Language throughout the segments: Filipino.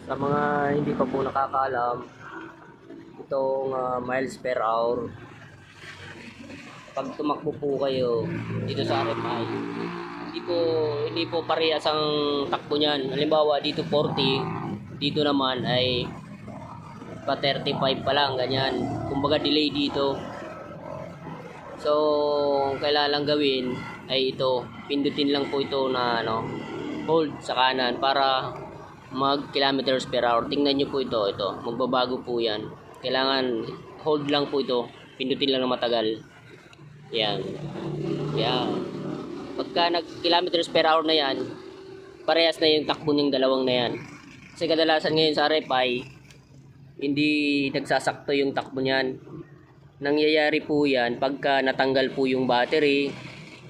Sa mga hindi pa po nakakaalam, itong miles per hour, pag tumakbo po kayo dito sa RMI, hindi po parehas ang takbo niyan. Halimbawa dito 40, dito naman ay pa 35 pa lang, ganyan. Kumbaga delay dito. So, kailangan lang gawin ay ito, pindutin lang po ito na hold sa kanan para mag kilometers per hour. Tingnan nyo po ito, magbabago po yan. Kailangan hold lang po ito, pindutin lang na matagal. Yan. Yan. Pagka nag kilometers per hour na yan, parehas na yung takbo ng dalawang na yan. Kasi kadalasan ngayon sa RFI, hindi nagsasakto yung takbo niyan. Nangyayari po yan pagka natanggal po yung battery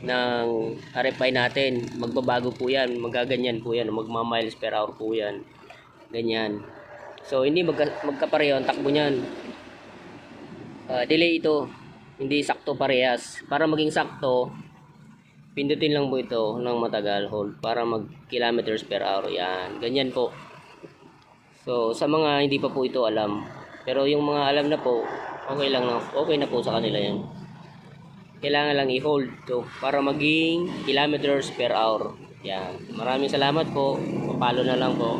ng RFI natin. Magbabago po yan, magaganyan po yan, magma-miles per hour po yan. Ganyan. So hindi magkapareho ang takbo niyan. Delay ito, hindi sakto parehas. Para maging sakto, pindutin lang po ito ng matagal, hold, para mag kilometers per hour. Yan, ganyan po. So sa mga hindi pa po ito alam, pero yung mga alam na po, okay na po sa kanila yan. Kailangan lang i-hold to para maging kilometers per hour. Yan. Maraming salamat po. Papalo na lang po.